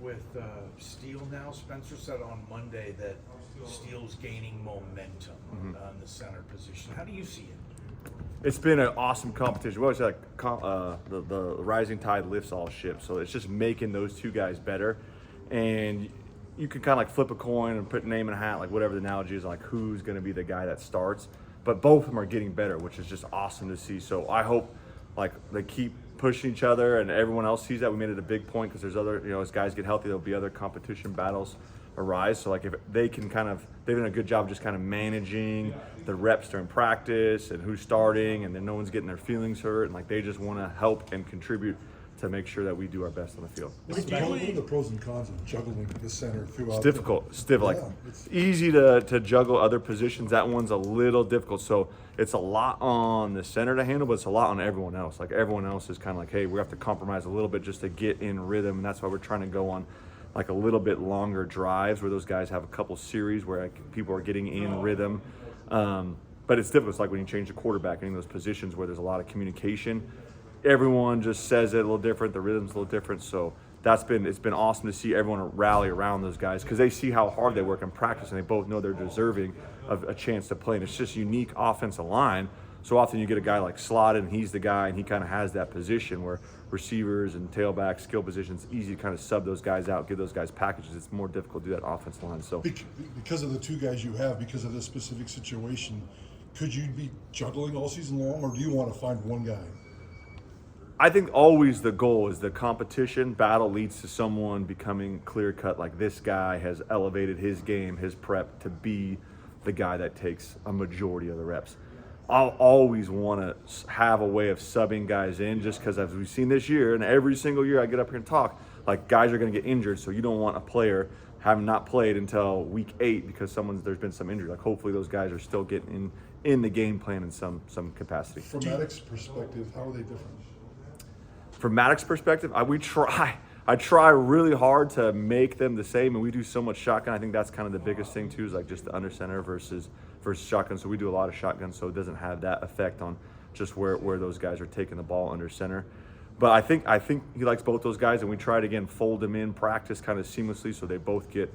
with Steele now. Spencer said on Monday that Steele's gaining momentum on the center position. How do you see it? It's been an awesome competition. We always say the rising tide lifts all ships. So it's just making those two guys better. And you can kind of like flip a coin and put a name in a hat, like whatever the analogy is, like who's going to be the guy that starts. But both of them are getting better, which is just awesome to see. So I hope like they keep pushing each other and everyone else sees that. We made it a big point because there's other, as guys get healthy, there'll be other competition battles arise. So like if they can they've done a good job just kind of managing the reps during practice and who's starting, and then no one's getting their feelings hurt, and like they just want to help and contribute to make sure that we do our best on the field. What are the pros and cons of juggling the center throughout? It's difficult. It's easy to juggle other positions. That one's a little difficult. So it's a lot on the center to handle, but it's a lot on everyone else. Like everyone else is kind of like, hey, we have to compromise a little bit just to get in rhythm, and that's why we're trying to go on like a little bit longer drives where those guys have a couple series where like, people are getting in rhythm. But it's difficult. It's like when you change the quarterback in those positions where there's a lot of communication. Everyone just says it a little different. The rhythm's a little different. So it's been awesome to see everyone rally around those guys because they see how hard they work in practice, and they both know they're deserving of a chance to play. And it's just unique offensive line. So often you get a guy like slotted, and he's the guy, and he kind of has that position where receivers and tailbacks, skill positions, easy to kind of sub those guys out, give those guys packages. It's more difficult to do that offensive line. So because of the two guys you have, because of this specific situation, could you be juggling all season long, or do you want to find one guy? I think always the goal is the competition battle leads to someone becoming clear cut, like this guy has elevated his game, his prep to be the guy that takes a majority of the reps. I'll always want to have a way of subbing guys in, just because as we've seen this year, and every single year I get up here and talk, like guys are going to get injured, so you don't want a player having not played until week 8 because there's been some injury. Like hopefully those guys are still getting in the game plan in some capacity. From Maddox's perspective, how are they different? From Maddox's perspective, I try really hard to make them the same, and we do so much shotgun. I think that's kind of the biggest thing too, is like just the under center versus shotgun. So we do a lot of shotgun, so it doesn't have that effect on just where those guys are taking the ball under center. But I think he likes both those guys, and we try to again fold them in practice kind of seamlessly, so they both get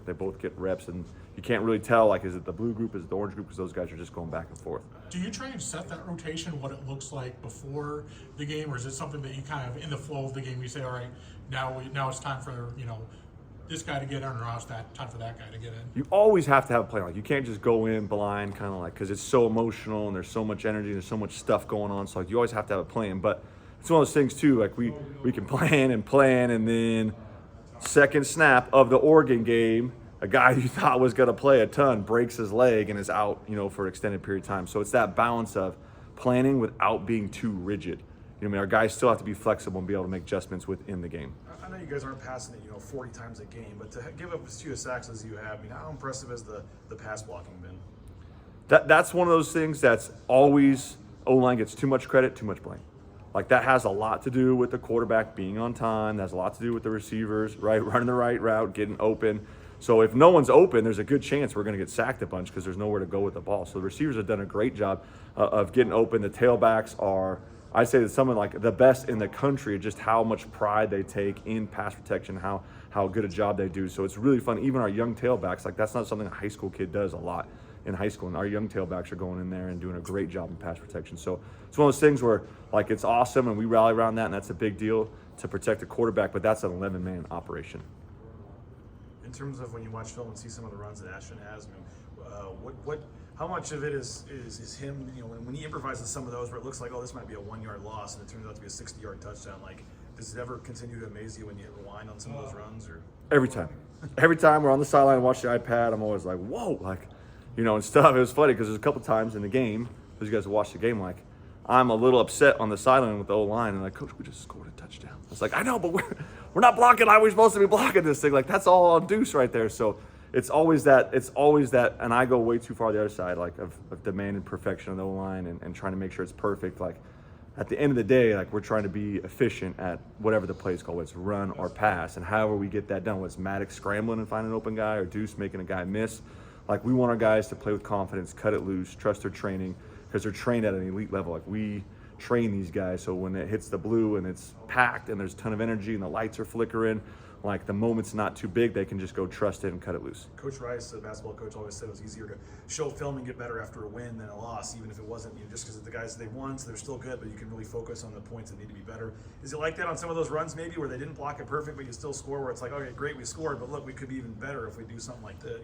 reps, and you can't really tell like is it the blue group, is it the orange group, because those guys are just going back and forth. Do you try and set that rotation what it looks like before the game, or is it something that you kind of in the flow of the game you say, all right, now it's time for this guy to get in, or now it's time for that guy to get in? You always have to have a plan. Like you can't just go in blind, kind of like, because it's so emotional and there's so much energy and there's so much stuff going on. So like you always have to have a plan, but it's one of those things too, like we can plan, and then second snap of the Oregon game, a guy you thought was going to play a ton breaks his leg and is out, for an extended period of time. So it's that balance of planning without being too rigid. Our guys still have to be flexible and be able to make adjustments within the game. I know you guys aren't passing it, 40 times a game, but to give up as few sacks as you have, how impressive has the pass blocking been? That's one of those things that's always, O-line gets too much credit, too much blame. Like that has a lot to do with the quarterback being on time. That has a lot to do with the receivers, right? Running the right route, getting open. So if no one's open, there's a good chance we're going to get sacked a bunch because there's nowhere to go with the ball. So the receivers have done a great job of getting open. The tailbacks are, I'd say, that some of like the best in the country, just how much pride they take in pass protection, how good a job they do. So it's really fun. Even our young tailbacks, like that's not something a high school kid does a lot in high school, and our young tailbacks are going in there and doing a great job in pass protection. So it's one of those things where like it's awesome and we rally around that, and that's a big deal to protect the quarterback, but that's an 11-man operation. In terms of when you watch film and see some of the runs that Ashton has, how much of it is him, when he improvises some of those where it looks like, oh, this might be a 1-yard loss and it turns out to be a 60-yard touchdown, like does it ever continue to amaze you when you rewind on some of those runs? Or every time we're on the sideline and watch the iPad, I'm always like, whoa, like, and stuff. It was funny because there's a couple times in the game, as you guys watch the game, like I'm a little upset on the sideline with the O-line, and like, Coach, we just scored a touchdown. It's like, I know, but we're not blocking how we're supposed to be blocking this thing. Like that's all on Deuce right there. So it's always that, and I go way too far the other side, like of demanding perfection on the O-line and trying to make sure it's perfect. Like at the end of the day, like we're trying to be efficient at whatever the play is called, whether it's run or pass, and however we get that done, whether it's Maddox scrambling and finding an open guy or Deuce making a guy miss. Like we want our guys to play with confidence, cut it loose, trust their training, because they're trained at an elite level. Like we train these guys, so when it hits the blue and it's packed and there's a ton of energy and the lights are flickering, like the moment's not too big, they can just go trust it and cut it loose. Coach Rice, the basketball coach, always said it was easier to show film and get better after a win than a loss, even if it wasn't, just because the guys they won, so they're still good, but you can really focus on the points that need to be better. Is it like that on some of those runs maybe where they didn't block it perfect, but you still score, where it's like, okay, great, we scored, but look, we could be even better if we do something like that,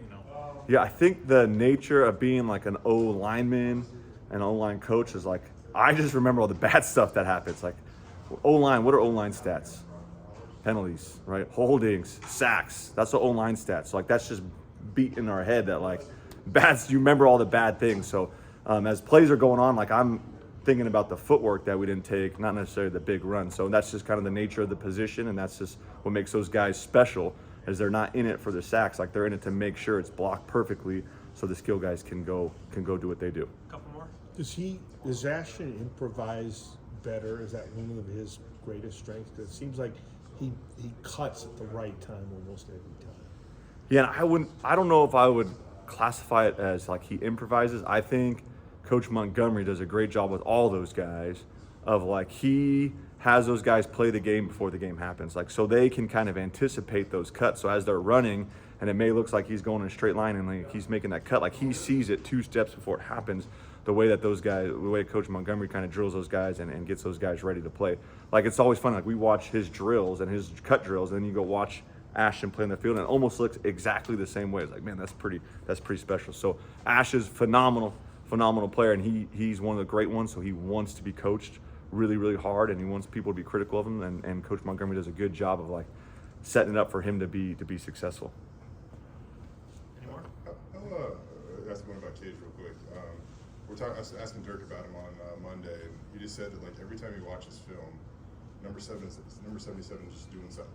Yeah, I think the nature of being like an O lineman, an O line coach is like, I just remember all the bad stuff that happens. Like, O line, what are O line stats? Penalties, right? Holdings, sacks. That's the O line stats. So like that's just beat in our head that like you remember all the bad things. So as plays are going on, like I'm thinking about the footwork that we didn't take, not necessarily the big run. So that's just kind of the nature of the position, and that's just what makes those guys special, is they're not in it for the sacks. Like they're in it to make sure it's blocked perfectly so the skill guys can go do what they do. Couple more. Does Ashton improvise better? Is that one of his greatest strengths? Because it seems like he cuts at the right time almost every time. Yeah, and I don't know if I would classify it as like he improvises. I think Coach Montgomery does a great job with all those guys of like he has those guys play the game before the game happens. Like so they can kind of anticipate those cuts. So as they're running and it may look like he's going in a straight line and like he's making that cut, like he sees it 2 steps before it happens. The way that those guys, the way Coach Montgomery kind of drills those guys and gets those guys ready to play. Like it's always fun. Like we watch his drills and his cut drills, and then you go watch Ashton play in the field, and it almost looks exactly the same way. It's like, man, that's pretty special. So Ash is phenomenal player, and he's one of the great ones. So he wants to be coached really, really hard, and he wants people to be critical of him. And Coach Montgomery does a good job of like setting it up for him to be successful. Any more? I'll ask one about Cage real quick. I was asking Dirk about him on Monday, and he just said that like every time he watches film, number 77 is just doing something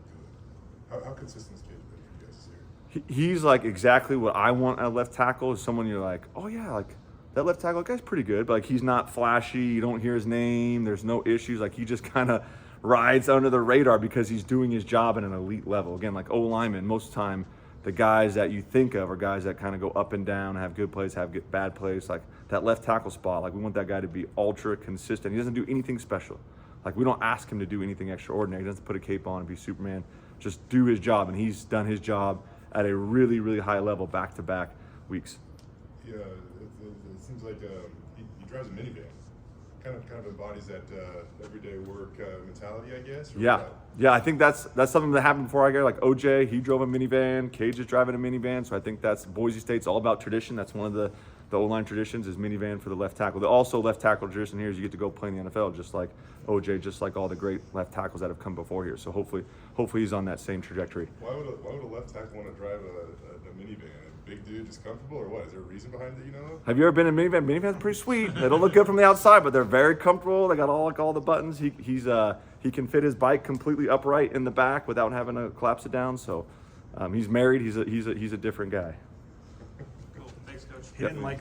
good. How consistent is Cage been for you guys this year? He's like exactly what I want at left tackle. Is someone you're like, oh yeah, like that left tackle guy's pretty good, but like he's not flashy. You don't hear his name. There's no issues. Like he just kind of rides under the radar because he's doing his job at an elite level. Again, like O lineman, most of the time the guys that you think of are guys that kind of go up and down, have good plays, have bad plays. Like that left tackle spot, like we want that guy to be ultra consistent. He doesn't do anything special. Like we don't ask him to do anything extraordinary. He doesn't put a cape on and be Superman. Just do his job, and he's done his job at a really, really high level back-to-back weeks. Yeah, it seems like he drives a minivan. Kind of embodies that everyday work mentality, I guess. Or Yeah. I think that's something that happened before I got like OJ. He drove a minivan. Cage is driving a minivan. So I think that's Boise State's all about tradition. That's one of the O-line traditions is minivan for the left tackle. The also left tackle tradition here is you get to go play in the NFL, just like OJ, just like all the great left tackles that have come before here. So hopefully he's on that same trajectory. Why would a left tackle want to drive a minivan? A big dude, just comfortable, or what? Is there a reason behind it? You know? Have you ever been in a minivan? Minivan's pretty sweet. They don't look good from the outside, but they're very comfortable. They got all the buttons. He can fit his bike completely upright in the back without having to collapse it down. So he's married. He's a different guy. Cool. Thanks, Coach. He didn't like